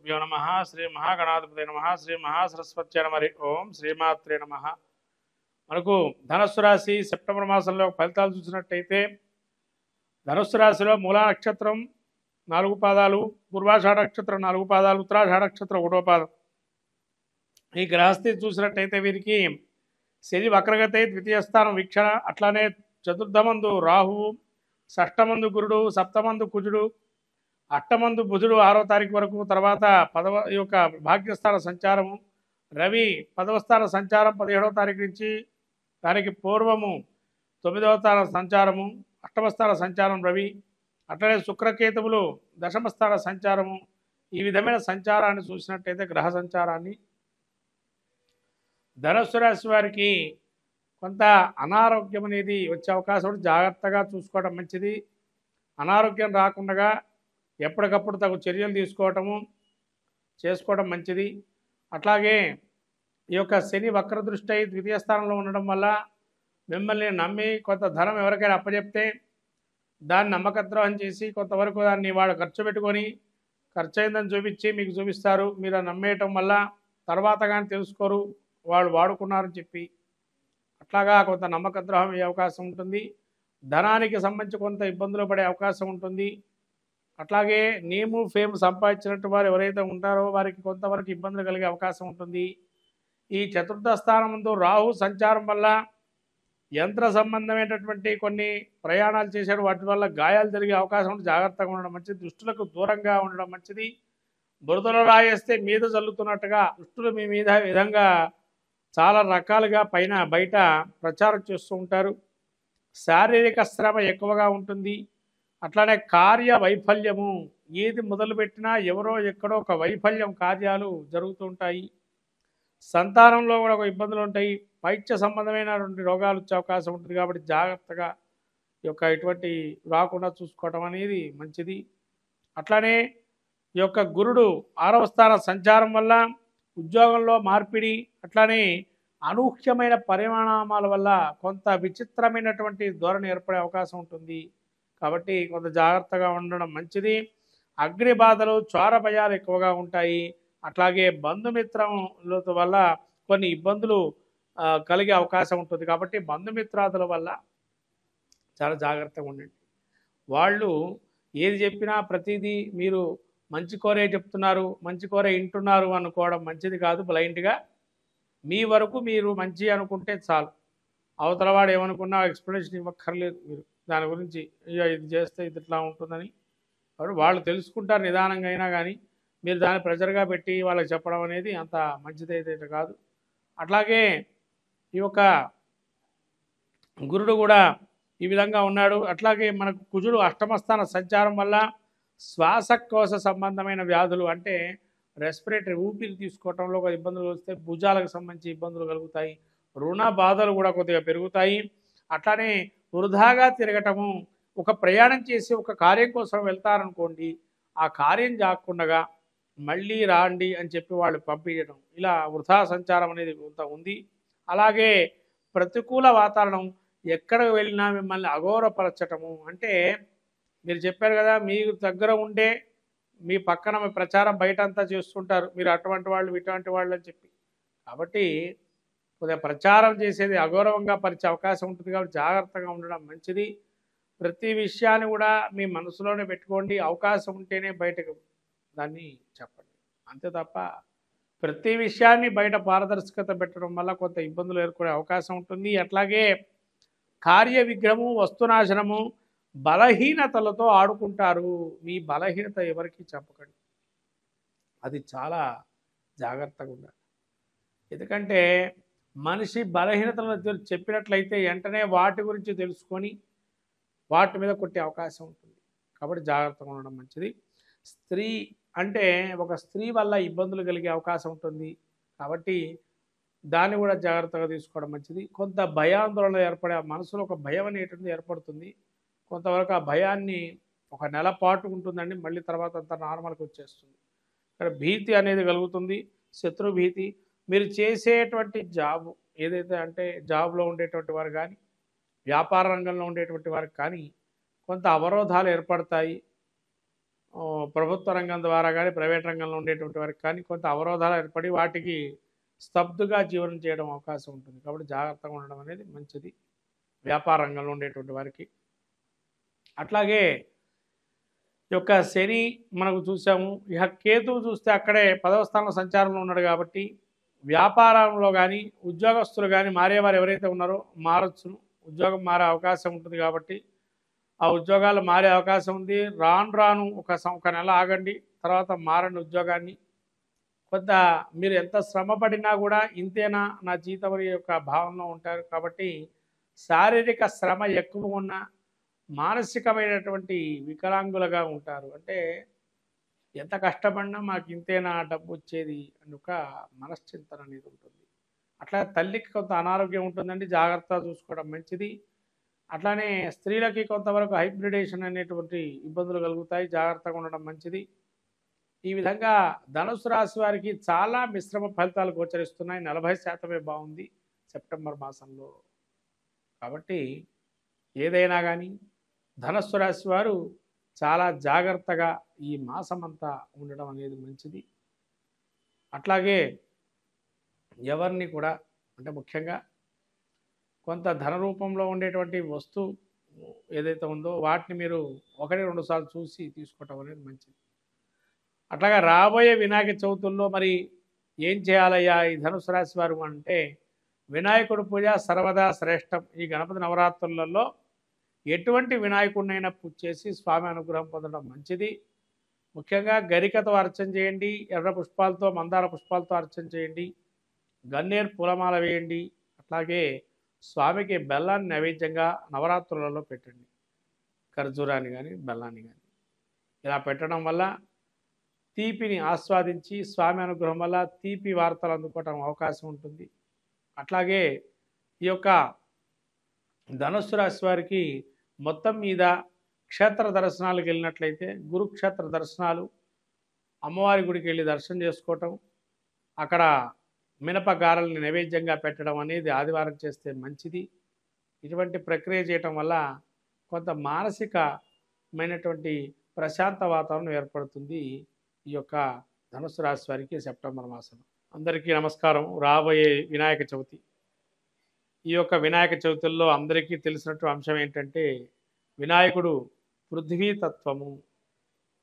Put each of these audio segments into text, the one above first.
శ్రీమాతృభ్యో నమ. శ్రీ మహాగణాధిపతి నమ. శ్రీ మహాసరస్వత్య నమ. ఓం శ్రీమాత్రే నమ. మనకు ధనస్సు రాశి సెప్టెంబర్ మాసంలో ఫలితాలు చూసినట్టయితే ధనుస్సు రాశిలో మూలా నక్షత్రం 4 పాదాలు, పూర్వాషాఢ నక్షత్రం 4 పాదాలు, ఉత్తరాషాఢ నక్షత్రం 1వ పాదం. ఈ గ్రహస్థితి చూసినట్టయితే వీరికి శని వక్రగతి, ద్వితీయ స్థానం వీక్షణ, అట్లానే చతుర్థమందు రాహువు, షష్టమందు గురుడు, సప్తమందు కుజుడు, అష్టమందు బుధుడు 6వ తారీఖు వరకు. తర్వాత భాగ్యస్థాన సంచారము రవి 10వ స్థాన సంచారం 17వ తారీఖు నుంచి, దానికి పూర్వము 9వ స్థాన సంచారము, 8వ స్థాన సంచారం రవి, అట్లనే శుక్రకేతువులు 10వ స్థాన సంచారము. ఈ విధమైన సంచారాన్ని చూసినట్టయితే గ్రహ సంచారాన్ని ధనుస్సు రాశి వారికి కొంత అనారోగ్యం అనేది వచ్చే అవకాశం ఉంది. జాగ్రత్తగా చూసుకోవడం మంచిది. అనారోగ్యం రాకుండా ఎప్పటికప్పుడు తగు చర్యలు చేసుకోవడం మంచిది. అట్లాగే ఈ యొక్క శని వక్రదృష్టి అయి ద్వితీయ స్థానంలో ఉండడం వల్ల మిమ్మల్ని నమ్మి కొంత ధనం ఎవరికైనా అప్పచెప్తే దాన్ని నమ్మకద్రోహం చేసి కొంతవరకు దాన్ని వాళ్ళు ఖర్చు పెట్టుకొని ఖర్చు అయిందని చూపించి మీకు చూపిస్తారు. మీరు నమ్మేయటం వల్ల తర్వాత కానీ తెలుసుకోరు వాళ్ళు వాడుకున్నారని చెప్పి. అట్లాగా కొంత నమ్మకద్రోహం అయ్యే అవకాశం ఉంటుంది. ధనానికి సంబంధించి కొంత ఇబ్బందులు పడే అవకాశం ఉంటుంది. అట్లాగే నేము ఫేమ్ సంపాదించినట్టు వారు ఎవరైతే ఉంటారో వారికి కొంతవరకు ఇబ్బందులు కలిగే అవకాశం ఉంటుంది. ఈ చతుర్థ స్థానం రాహు సంచారం వల్ల యంత్ర సంబంధమైనటువంటి కొన్ని ప్రయాణాలు చేశారు, వాటి వల్ల గాయాలు జరిగే అవకాశం ఉంటుంది. జాగ్రత్తగా ఉండడం మంచిది. దుష్టులకు దూరంగా ఉండడం మంచిది. బురదలో రాయేస్తే మీద చల్లుతున్నట్టుగా దుష్టులు మీ మీద విధంగా చాలా రకాలుగా బయట ప్రచారం చేస్తూ ఉంటారు. శారీరక శ్రమ ఎక్కువగా ఉంటుంది. అట్లానే కార్య వైఫల్యము, ఏది మొదలుపెట్టినా ఎవరో ఎక్కడో ఒక వైఫల్యం కార్యాలు జరుగుతూ ఉంటాయి. సంతానంలో కూడా ఒక ఇబ్బందులు ఉంటాయి. పైత్య సంబంధమైనటువంటి రోగాలు వచ్చే అవకాశం ఉంటుంది. కాబట్టి జాగ్రత్తగా ఇటువంటి రాకుండా చూసుకోవటం అనేది మంచిది. అట్లానే ఈ యొక్క గురుడు 6వ స్థాన సంచారం వల్ల ఉద్యోగంలో మార్పిడి, అట్లానే అనూహ్యమైన పరిణామాల వల్ల కొంత విచిత్రమైనటువంటి ధోరణి ఏర్పడే అవకాశం ఉంటుంది. కాబట్టి కొంత జాగ్రత్తగా ఉండడం మంచిది. అగ్ని బాధలు, చోర భయాలు ఎక్కువగా ఉంటాయి. అట్లాగే బంధుమిత్రముల వల్ల కొన్ని ఇబ్బందులు కలిగే అవకాశం ఉంటుంది. కాబట్టి బంధుమిత్రాదుల వల్ల చాలా జాగ్రత్తగా ఉండండి. వాళ్ళు ఏది చెప్పినా ప్రతిదీ మీరు మంచి కోరే చెప్తున్నారు, మంచి కోరే వింటున్నారు అనుకోవడం మంచిది కాదు. బ్లైండ్గా మీ వరకు మీరు మంచి అనుకుంటే చాలు. అవతల వాడు ఏమనుకున్నా ఎక్స్ప్లెనేషన్ ఇవ్వక్కర్లేదు. మీరు దాని గురించి ఇది చేస్తే ఇది ఇట్లా ఉంటుందని వాళ్ళు తెలుసుకుంటారు నిదానంగా అయినా. కానీ మీరు దాన్ని ప్రెజర్గా పెట్టి వాళ్ళకి చెప్పడం అనేది అంత మంచిదైతే కాదు. అట్లాగే ఈ యొక్క గురుడు కూడా ఈ విధంగా ఉన్నాడు. అట్లాగే మనకు కుజుడు 8వ స్థాన సంచారం వల్ల శ్వాసకోశ సంబంధమైన వ్యాధులు, అంటే రెస్పిరేటరీ ఊపిరి తీసుకోవటంలో ఒక ఇబ్బందులు వస్తే భుజాలకు సంబంధించి ఇబ్బందులు కలుగుతాయి. రుణ బాధలు కూడా కొద్దిగా పెరుగుతాయి. అట్లానే వృధాగా తిరగటము, ఒక ప్రయాణం చేసి ఒక కార్యం కోసం వెళ్తారనుకోండి, ఆ కార్యం జాక్కుండగా మళ్ళీ రాండి అని చెప్పి వాళ్ళు పంపించడం, ఇలా వృధా సంచారం అనేది కొంత ఉంది. అలాగే ప్రతికూల వాతావరణం, ఎక్కడికి వెళ్ళినా మిమ్మల్ని అఘోరపరచటము, అంటే మీరు చెప్పారు కదా మీకు దగ్గర ఉండే మీ పక్కన మీ ప్రచారం బయట అంతా చేస్తుంటారు, మీరు అటువంటి వాళ్ళు ఇటువంటి వాళ్ళు అని చెప్పి. కాబట్టి కొద్దిగా ప్రచారం చేసేది అగౌరవంగా పరిచే అవకాశం ఉంటుంది. కాబట్టి జాగ్రత్తగా ఉండడం మంచిది. ప్రతి విషయాన్ని కూడా మీ మనసులోనే పెట్టుకోండి. అవకాశం ఉంటేనే బయటకు దాన్ని చెప్పండి, అంతే తప్ప ప్రతి విషయాన్ని బయట పారదర్శకత పెట్టడం వల్ల కొంత ఇబ్బందులు ఏర్పడే అవకాశం ఉంటుంది. అట్లాగే కార్య విగ్రహము, వస్తునాశనము, బలహీనతలతో ఆడుకుంటారు. మీ బలహీనత ఎవరికి చెప్పకండి, అది చాలా జాగ్రత్తగా ఉండాలి. ఎందుకంటే మనిషి బలహీనతలను చెప్పినట్లయితే వెంటనే వాటి గురించి తెలుసుకొని వాటి మీద కొట్టే అవకాశం ఉంటుంది. కాబట్టి జాగ్రత్తగా ఉండడం మంచిది. స్త్రీ అంటే ఒక స్త్రీ వల్ల ఇబ్బందులు కలిగే అవకాశం ఉంటుంది. కాబట్టి దాన్ని కూడా జాగ్రత్తగా తీసుకోవడం మంచిది. కొంత భయాందోళన ఏర్పడే మనసులో ఒక భయం అనేటువంటిది ఏర్పడుతుంది. కొంతవరకు ఆ భయాన్ని ఒక నెల పాటు ఉంటుందండి, మళ్ళీ తర్వాత అంతా నార్మల్కి వచ్చేస్తుంది. ఇక్కడ భీతి అనేది కలుగుతుంది, శత్రు భీతి. మీరు చేసేటువంటి జాబ్ ఏదైతే అంటే జాబ్లో ఉండేటువంటి వారు కానీ వ్యాపార రంగంలో ఉండేటువంటి వారికి కానీ కొంత అవరోధాలు ఏర్పడతాయి. ప్రభుత్వ రంగం ద్వారా కానీ ప్రైవేట్ రంగంలో ఉండేటువంటి వారికి కానీ కొంత అవరోధాలు ఏర్పడి వాటికి స్తబ్దుగా జీవనం చేయడం అవకాశం ఉంటుంది. కాబట్టి జాగ్రత్తగా ఉండడం అనేది మంచిది వ్యాపార రంగంలో ఉండేటువంటి వారికి. అట్లాగే ఈ యొక్క శని మనకు చూసాము. ఇక కేతువు చూస్తే అక్కడే 10వ స్థానంలో సంచారంలో ఉన్నాడు కాబట్టి వ్యాపారంలో కానీ ఉద్యోగస్తులు కానీ మారేవారు ఎవరైతే ఉన్నారో మారొచ్చును. ఉద్యోగం మారే అవకాశం ఉంటుంది కాబట్టి ఆ ఉద్యోగాలు మారే అవకాశం ఉంది. రాను రాను ఒక నెల ఆగండి, తర్వాత మారండి ఉద్యోగాన్ని. కొంత మీరు ఎంత శ్రమ పడినా కూడా ఇంతేనా నా జీతం అనే యొక్క భావనలో ఉంటారు. కాబట్టి శారీరక శ్రమ ఎక్కువ ఉన్న మానసికమైనటువంటి వికలాంగులుగా ఉంటారు. అంటే ఎంత కష్టపడినా మాకు ఇంతేనా డబ్బు వచ్చేది అని ఒక మనశ్చింతన అనేది ఉంటుంది. అట్లా తల్లికి కొంత అనారోగ్యం ఉంటుందండి, జాగ్రత్తగా చూసుకోవడం మంచిది. అట్లానే స్త్రీలకి కొంతవరకు హైబ్రిడేషన్ అనేటువంటి ఇబ్బందులు కలుగుతాయి, జాగ్రత్తగా ఉండడం మంచిది. ఈ విధంగా ధనుసు రాశి వారికి చాలా మిశ్రమ ఫలితాలు గోచరిస్తున్నాయి. 40% బాగుంది సెప్టెంబర్ మాసంలో. కాబట్టి ఏదైనా కానీ ధనుస్సు రాశి వారు చాలా జాగ్రత్తగా ఈ మాసమంతా ఉండడం అనేది మంచిది. అట్లాగే ఎవరిని కూడా అంటే ముఖ్యంగా కొంత ధన రూపంలో ఉండేటువంటి వస్తువు ఏదైతే ఉందో వాటిని మీరు 1-2 సార్లు చూసి తీసుకోవటం అనేది మంచిది. అట్లాగా రాబోయే వినాయక చవితుల్లో మరి ఏం చేయాలయ్యా ఈ ధనుసు రాశి వారు అంటే, వినాయకుడి పూజ సర్వదా శ్రేష్టం. ఈ గణపతి నవరాత్రులలో ఎటువంటి వినాయకుడినైనా పూజ చేసి స్వామి అనుగ్రహం పొందడం మంచిది. ముఖ్యంగా గరికతో అర్చన చేయండి, ఎర్ర పుష్పాలతో మందార పుష్పాలతో అర్చన చేయండి, గన్నేరు పూలమాల వేయండి. అట్లాగే స్వామికి బెల్లాన్ని నైవేద్యంగా నవరాత్రులలో పెట్టండి, ఖర్జూరాన్ని కానీ బెల్లాన్ని కానీ. ఇలా పెట్టడం వల్ల తీపిని ఆస్వాదించి స్వామి అనుగ్రహం వల్ల తీపి వార్తలు అందుకోవటం అవకాశం ఉంటుంది. అట్లాగే ఈ యొక్క ధనుస్సు రాశి వారికి మొత్తం మీద క్షేత్ర దర్శనాలకు వెళ్ళినట్లయితే గురుక్షేత్ర దర్శనాలు, అమ్మవారి గుడికి వెళ్ళి దర్శనం చేసుకోవటం, అక్కడ మినప గారెల్ని నైవేద్యంగా పెట్టడం అనేది ఆదివారం చేస్తే మంచిది. ఇటువంటి ప్రక్రియ చేయటం వల్ల కొంత మానసికమైనటువంటి ప్రశాంత వాతావరణం ఏర్పడుతుంది ఈ యొక్క ధనుసు రాశి వారికి సెప్టెంబర్ మాసం. అందరికీ నమస్కారం. రాబోయే వినాయక చవితి, ఈ యొక్క వినాయక చవితుల్లో అందరికీ తెలిసినట్టు అంశం ఏంటంటే వినాయకుడు పృథ్వీతత్వము.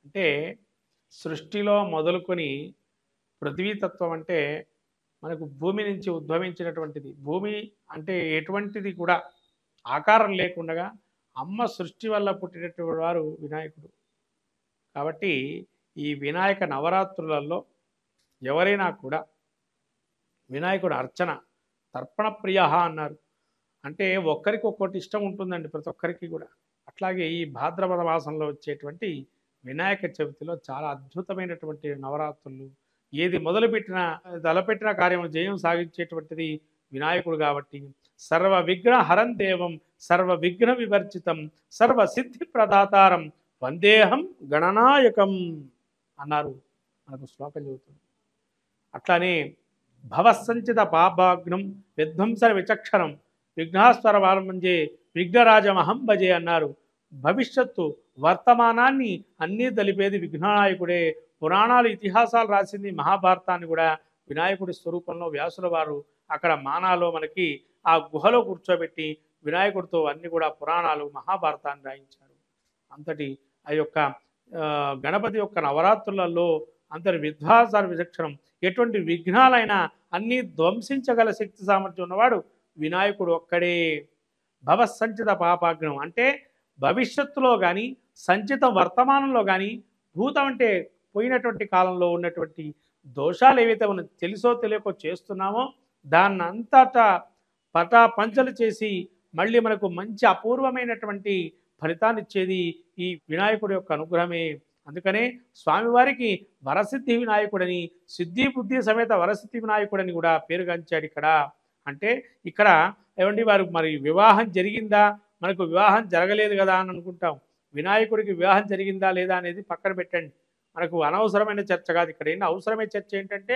అంటే సృష్టిలో మొదలుకొని పృథ్వీతత్వం అంటే మనకు భూమి నుంచి ఉద్భవించినటువంటిది. భూమి అంటే ఎటువంటిది కూడా ఆకారం లేకుండా అమ్మ సృష్టి వల్ల పుట్టినటువంటి వారు వినాయకుడు. కాబట్టి ఈ వినాయక నవరాత్రులలో ఎవరైనా కూడా వినాయకుడు అర్చన తర్పణ ప్రియ అన్నారు. అంటే ఒక్కరికి ఒక్కటి ఇష్టం ఉంటుందండి ప్రతి ఒక్కరికి కూడా. అట్లాగే ఈ భాద్రపద మాసంలో వచ్చేటువంటి వినాయక చవితిలో చాలా అద్భుతమైనటువంటి నవరాత్రులు. ఏది మొదలుపెట్టినా తలపెట్టిన కార్యం జయం సాగించేటువంటిది వినాయకుడు. కాబట్టి సర్వ విఘ్న హరం దేవం సర్వ విఘ్న వివర్జితం సర్వ సిద్ధి ప్రదాతారం వందేహం గణనాయకం అన్నారు, మనకు శ్లోకం చెబుతుంది. అట్లానే భవసంచిత పాపాగ్నం విధ్వంసర విచక్షణం విఘ్నాస్వర వారంభంజే విఘ్నరాజమహం భజే అన్నారు. భవిష్యత్తు వర్తమానాన్ని అన్నీ తెలిపేది విఘ్ననాయకుడే. పురాణాలు ఇతిహాసాలు రాసింది మహాభారతాన్ని కూడా వినాయకుడి స్వరూపంలో వ్యాసుల వారు అక్కడ మానాలో మనకి ఆ గుహలో కూర్చోబెట్టి వినాయకుడితో అన్ని కూడా పురాణాలు మహాభారతాన్ని రాయించారు. అంతటి ఆ యొక్క గణపతి యొక్క నవరాత్రులలో అంతటి విధ్వాసార విచక్షణం, ఎటువంటి విఘ్నాలైనా అన్నీ ధ్వంసించగల శక్తి సామర్థ్యం ఉన్నవాడు వినాయకుడు ఒక్కడే. భవసంచిత పాపాగ్నం అంటే భవిష్యత్తులో కానీ సంచిత వర్తమానంలో కానీ భూతం అంటే పోయినటువంటి కాలంలో ఉన్నటువంటి దోషాలు ఏవైతే మనం తెలుసో తెలియకో చేస్తున్నామో దాన్ని అంతటా పటాపంచలు చేసి మళ్ళీ మనకు మంచి అపూర్వమైనటువంటి ఫలితాన్ని ఇచ్చేది ఈ వినాయకుడి యొక్క అనుగ్రహమే. అందుకనే స్వామివారికి వరసిద్ధి వినాయకుడని, సిద్ధి బుద్ధి సమేత వరసిద్ధి వినాయకుడని కూడా పేరుగాంచాడు ఇక్కడ. అంటే ఇక్కడ ఏమండి వారు మరి వివాహం జరిగిందా, మనకు వివాహం జరగలేదు కదా అని అనుకుంటాం. వినాయకుడికి వివాహం జరిగిందా లేదా అనేది పక్కన పెట్టండి, మనకు అనవసరమైన చర్చ కాదు. ఇక్కడ ఏంటి అవసరమైన చర్చ ఏంటంటే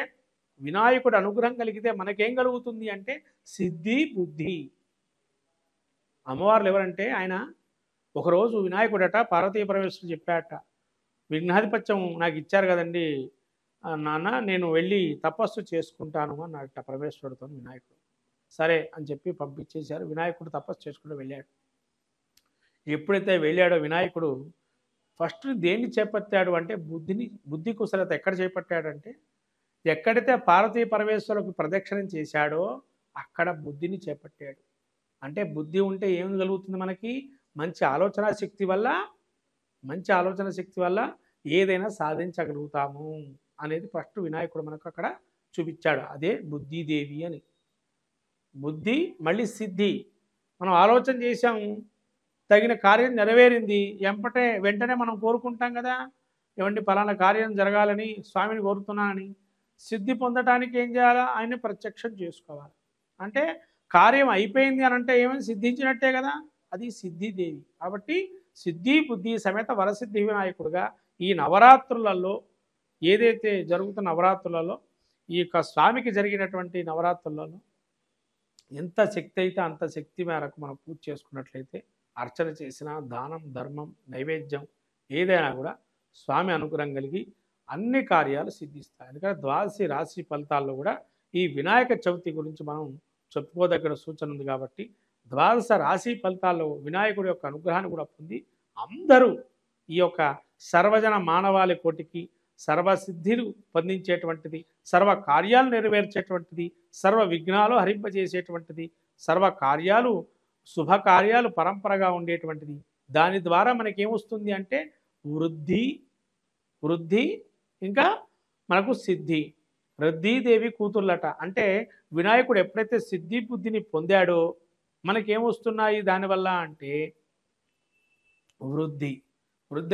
వినాయకుడు అనుగ్రహం కలిగితే మనకేం కలుగుతుంది అంటే సిద్ధి బుద్ధి. అమ్మవార్లు ఎవరంటే ఆయన ఒకరోజు వినాయకుడట పార్వతీ పరమేశ్వరుడు చెప్పాట, విఘ్నాధిపత్యం నాకు ఇచ్చారు కదండి నాన్న, నేను వెళ్ళి తపస్సు చేసుకుంటాను అన్నట్ట పరమేశ్వరుడితో వినాయకుడు. సరే అని చెప్పి పంపించేశారు. వినాయకుడు తపస్సు చేసుకుంటూ వెళ్ళాడు. ఎప్పుడైతే వెళ్ళాడో వినాయకుడు ఫస్ట్ దేన్ని చేపట్టాడు అంటే బుద్ధి కుశలత ఎక్కడ చేపట్టాడంటే, ఎక్కడైతే పార్వతీ పరమేశ్వరులకు ప్రదక్షిణం చేశాడో అక్కడ బుద్ధిని చేపట్టాడు. అంటే బుద్ధి ఉంటే ఏం కలుగుతుంది మనకి? మంచి ఆలోచన శక్తి వల్ల ఏదైనా సాధించగలుగుతాము అనేది ఫస్ట్ వినాయకుడు మనకు అక్కడ చూపించాడు. అదే బుద్ధిదేవి అని. బుద్ధి మళ్ళీ సిద్ధి. మనం ఆలోచన చేశాము, తగిన కార్యం నెరవేరింది, వెంటనే మనం కోరుకుంటాం కదా, ఏమండి పలానా కార్యం జరగాలని స్వామిని కోరుతున్నానని. సిద్ధి పొందటానికి ఏం చేయాలా? ఆయన్ని ప్రత్యక్షం చేసుకోవాలి. అంటే కార్యం అయిపోయింది అని అంటే ఏమైనా సిద్ధించినట్టే కదా, అది సిద్ధిదేవి. కాబట్టి సిద్ధి బుద్ధి సమేత వరసిద్ధి వినాయకుడుగా ఈ నవరాత్రులలో ఏదైతే జరుగుతున్న నవరాత్రులలో ఈ యొక్క స్వామికి జరిగినటువంటి నవరాత్రులలో ఎంత శక్తి అయితే అంత శక్తి మేరకు మనం పూజ చేసుకున్నట్లయితే, అర్చన చేసిన దానం ధర్మం నైవేద్యం ఏదైనా కూడా స్వామి అనుగ్రహం కలిగి అన్ని కార్యాలు సిద్ధిస్తాయి. ఎందుకంటే ద్వాదశి రాశి ఫలితాల్లో కూడా ఈ వినాయక చవితి గురించి మనం చెప్పుకోదగిన సూచన ఉంది. కాబట్టి ద్వాదశ రాశి ఫలితాల్లో వినాయకుడి యొక్క అనుగ్రహాన్ని కూడా పొంది అందరూ ఈ యొక్క సర్వజన మానవాళి కోటికి సర్వసిద్ధిలు పొందించేటువంటిది, సర్వ కార్యాలు నెరవేర్చేటువంటిది, సర్వ విఘ్నాలు హరింపజేసేటువంటిది, సర్వ కార్యాలు శుభకార్యాలు పరంపరగా ఉండేటువంటిది. దాని ద్వారా మనకేమొస్తుంది అంటే వృద్ధి ఇంకా మనకు సిద్ధి. వృద్ధిదేవి కూతుర్లట. అంటే వినాయకుడు ఎప్పుడైతే సిద్ధి బుద్ధిని పొందాడో మనకేమొస్తున్నాయి దానివల్ల అంటే వృద్ధి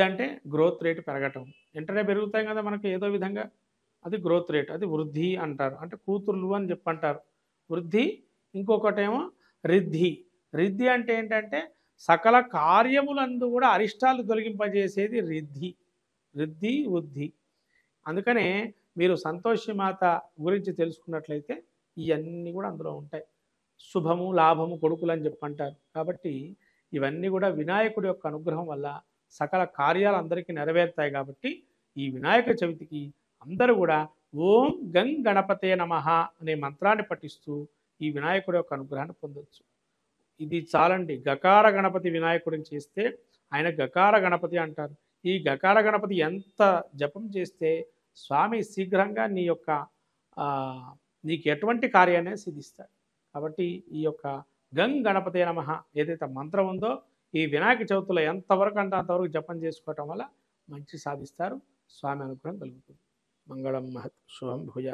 అంటే గ్రోత్ రేటు పెరగటం. వెంటనే పెరుగుతాయి కదా మనకు ఏదో విధంగా, అది గ్రోత్ రేట్, అది వృద్ధి అంటారు. అంటే కూతుర్లు అని చెప్పంటారు. వృద్ధి. ఇంకొకటేమో రిద్ధి అంటే ఏంటంటే సకల కార్యములందు కూడా అరిష్టాలు తొలగింపజేసేది రిద్ధి వృద్ధి. అందుకనే మీరు సంతోషి మాత గురించి తెలుసుకున్నట్లయితే ఇవన్నీ కూడా అందులో ఉంటాయి. శుభము లాభము కొడుకులు అని చెప్పంటారు. కాబట్టి ఇవన్నీ కూడా వినాయకుడి యొక్క అనుగ్రహం వల్ల సకల కార్యాలు అందరికీ నెరవేరుతాయి. కాబట్టి ఈ వినాయక చవితికి అందరూ కూడా ఓం గం గణపతే నమః అనే మంత్రాన్ని పఠిస్తూ ఈ వినాయకుడి యొక్క అనుగ్రహాన్ని పొందొచ్చు. ఇది చాలండి. గకార గణపతి వినాయకుడిని చేస్తే ఆయన గకార గణపతి అంటారు. ఈ గకార గణపతి ఎంత జపం చేస్తే స్వామి శీఘ్రంగా నీకు ఎటువంటి కార్యాన్ని సిద్ధిస్తాడు. కాబట్టి ఈ యొక్క గం గణపతే నమః ఏదైతే మంత్రం ఉందో ఈ వినాయక చవితిలో ఎంతవరకు అంటే అంతవరకు జపం చేసుకోవటం వల్ల మంచి సాధిస్తారు. స్వామి అనుగ్రహం కలుగుతుంది. మంగళం మహత్ శుభం భూయా.